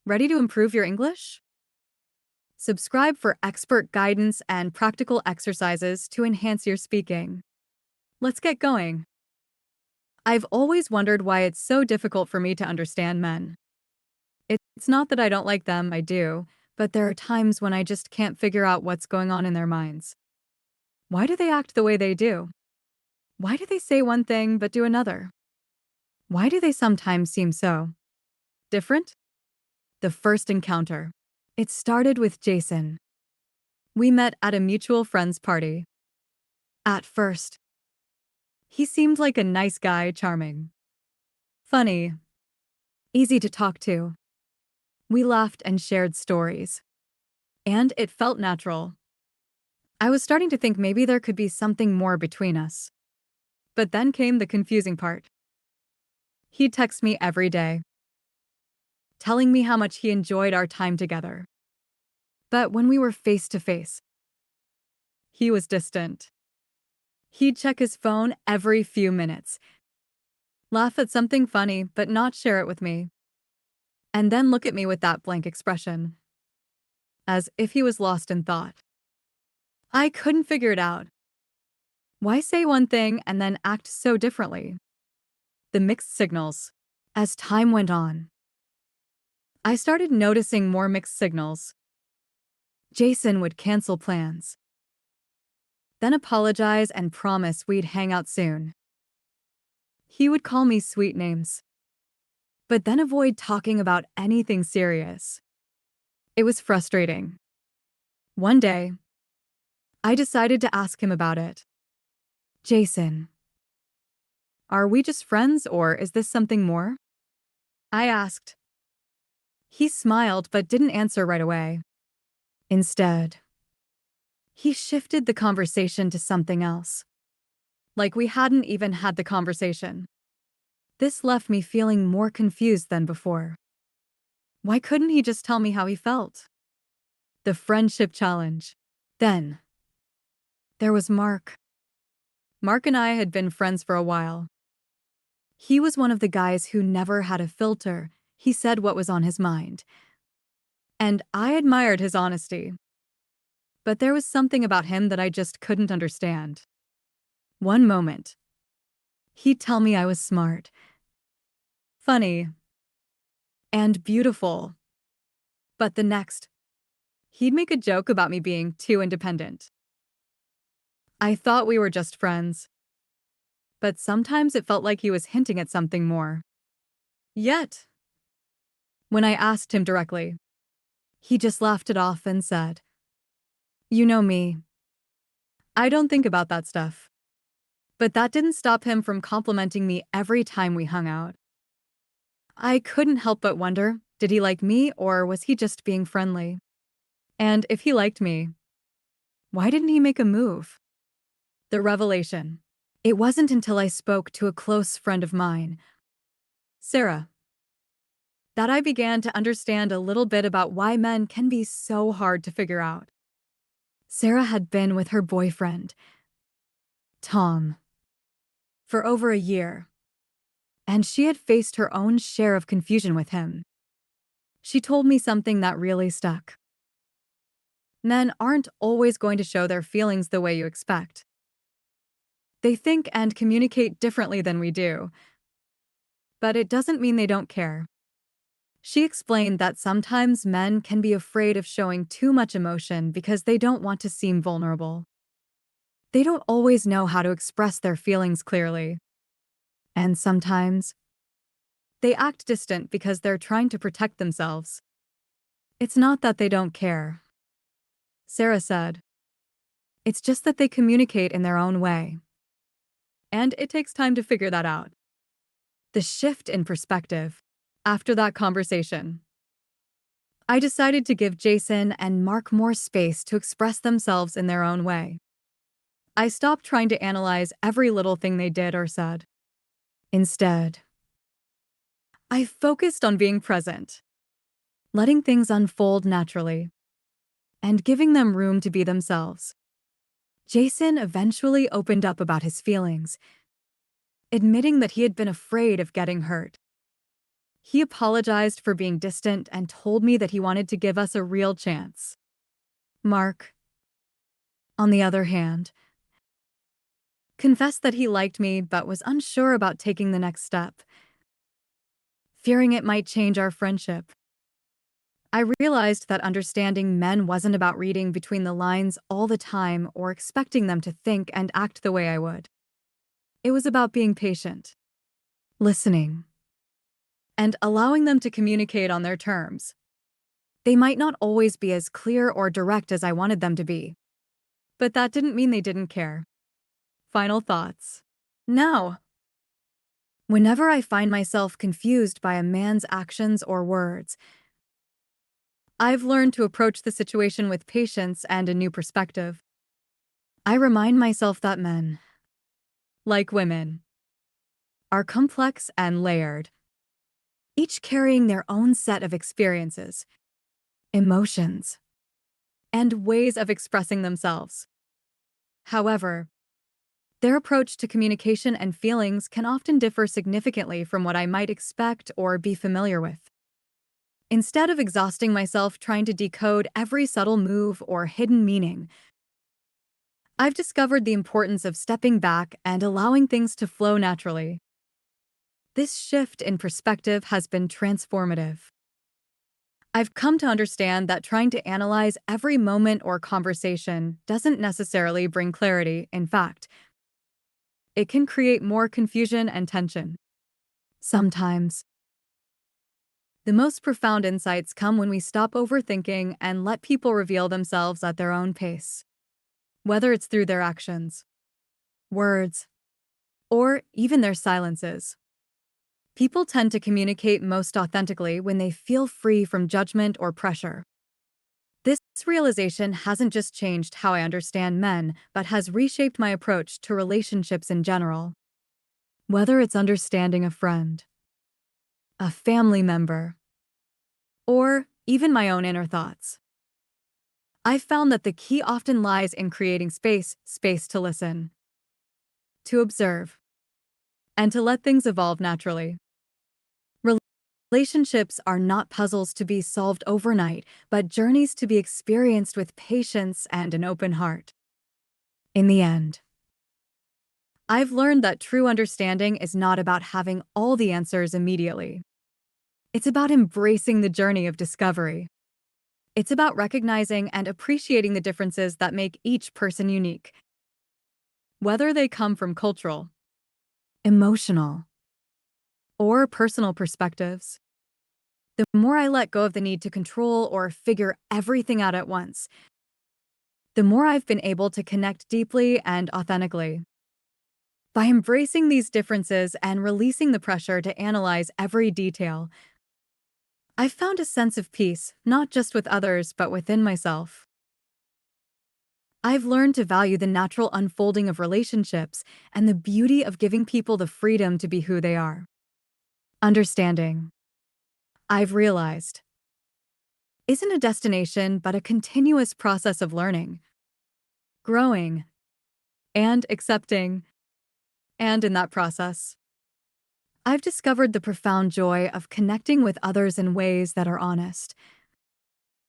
Ready to improve your English? Subscribe for expert guidance and practical exercises to enhance your speaking. Let's get going. I've always wondered why it's so difficult for me to understand men. It's not that I don't like them, I do, but there are times when I just can't figure out what's going on in their minds. Why do they act the way they do? Why do they say one thing but do another? Why do they sometimes seem so different? The first encounter. It started with Jason. We met at a mutual friend's party. At first, he seemed like a nice guy, charming, funny, easy to talk to. We laughed and shared stories. And it felt natural. I was starting to think maybe there could be something more between us. But then came the confusing part. He'd text me every day, telling me how much he enjoyed our time together. But when we were face to face, he was distant. He'd check his phone every few minutes, laugh at something funny but not share it with me, and then look at me with that blank expression, as if he was lost in thought. I couldn't figure it out. Why say one thing and then act so differently? The mixed signals. As time went on, I started noticing more mixed signals. Jason would cancel plans, then apologize and promise we'd hang out soon. He would call me sweet names, but then avoid talking about anything serious. It was frustrating. One day, I decided to ask him about it. Jason, are we just friends or is this something more? I asked. He smiled but didn't answer right away. Instead, he shifted the conversation to something else, like we hadn't even had the conversation. This left me feeling more confused than before. Why couldn't he just tell me how he felt? The friendship challenge. Then, there was Mark. Mark and I had been friends for a while. He was one of the guys who never had a filter. He said what was on his mind. And I admired his honesty. But there was something about him that I just couldn't understand. One moment, he'd tell me I was smart, funny, and beautiful. But the next, he'd make a joke about me being too independent. I thought we were just friends, but sometimes it felt like he was hinting at something more. Yet, when I asked him directly, he just laughed it off and said, "You know me. I don't think about that stuff." But that didn't stop him from complimenting me every time we hung out. I couldn't help but wonder, did he like me or was he just being friendly? And if he liked me, why didn't he make a move? The revelation. It wasn't until I spoke to a close friend of mine, Sarah, that I began to understand a little bit about why men can be so hard to figure out. Sarah had been with her boyfriend, Tom, for over a year, and she had faced her own share of confusion with him. She told me something that really stuck. Men aren't always going to show their feelings the way you expect. They think and communicate differently than we do, but it doesn't mean they don't care. She explained that sometimes men can be afraid of showing too much emotion because they don't want to seem vulnerable. They don't always know how to express their feelings clearly. And sometimes, they act distant because they're trying to protect themselves. It's not that they don't care, Sarah said. It's just that they communicate in their own way. And it takes time to figure that out. The shift in perspective. After that conversation, I decided to give Jason and Mark more space to express themselves in their own way. I stopped trying to analyze every little thing they did or said. Instead, I focused on being present, letting things unfold naturally, and giving them room to be themselves. Jason eventually opened up about his feelings, admitting that he had been afraid of getting hurt. He apologized for being distant and told me that he wanted to give us a real chance. Mark, on the other hand, confessed that he liked me but was unsure about taking the next step, fearing it might change our friendship. I realized that understanding men wasn't about reading between the lines all the time or expecting them to think and act the way I would. It was about being patient, listening, and allowing them to communicate on their terms. They might not always be as clear or direct as I wanted them to be, but that didn't mean they didn't care. Final thoughts. Now, whenever I find myself confused by a man's actions or words, I've learned to approach the situation with patience and a new perspective. I remind myself that men, like women, are complex and layered, each carrying their own set of experiences, emotions, and ways of expressing themselves. However, their approach to communication and feelings can often differ significantly from what I might expect or be familiar with. Instead of exhausting myself trying to decode every subtle move or hidden meaning, I've discovered the importance of stepping back and allowing things to flow naturally. This shift in perspective has been transformative. I've come to understand that trying to analyze every moment or conversation doesn't necessarily bring clarity. In fact, it can create more confusion and tension. Sometimes, the most profound insights come when we stop overthinking and let people reveal themselves at their own pace. Whether it's through their actions, words, or even their silences. People tend to communicate most authentically when they feel free from judgment or pressure. This realization hasn't just changed how I understand men, but has reshaped my approach to relationships in general. Whether it's understanding a friend, a family member, or even my own inner thoughts. I've found that the key often lies in creating space to listen, to observe, and to let things evolve naturally. Relationships are not puzzles to be solved overnight, but journeys to be experienced with patience and an open heart. In the end, I've learned that true understanding is not about having all the answers immediately. It's about embracing the journey of discovery. It's about recognizing and appreciating the differences that make each person unique, whether they come from cultural, emotional, or personal perspectives. The more I let go of the need to control or figure everything out at once, the more I've been able to connect deeply and authentically. By embracing these differences and releasing the pressure to analyze every detail, I've found a sense of peace, not just with others, but within myself. I've learned to value the natural unfolding of relationships and the beauty of giving people the freedom to be who they are. Understanding, I've realized, isn't a destination but a continuous process of learning, growing, and accepting. And in that process, I've discovered the profound joy of connecting with others in ways that are honest,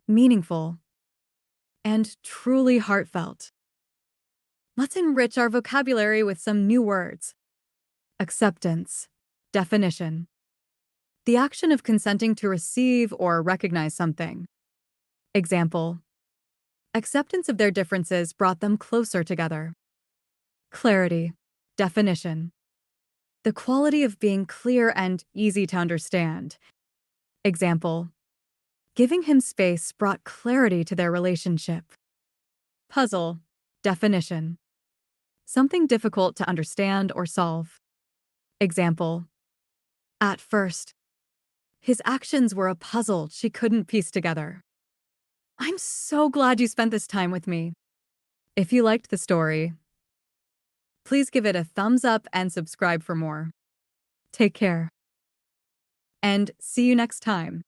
meaningful, and truly heartfelt. Let's enrich our vocabulary with some new words. Acceptance. Definition: the action of consenting to receive or recognize something. Example: acceptance of their differences brought them closer together. Clarity. Definition: the quality of being clear and easy to understand. Example: giving him space brought clarity to their relationship. Puzzle. Definition: something difficult to understand or solve. Example: at first, his actions were a puzzle she couldn't piece together. I'm so glad you spent this time with me. If you liked the story, please give it a thumbs up and subscribe for more. Take care. And see you next time.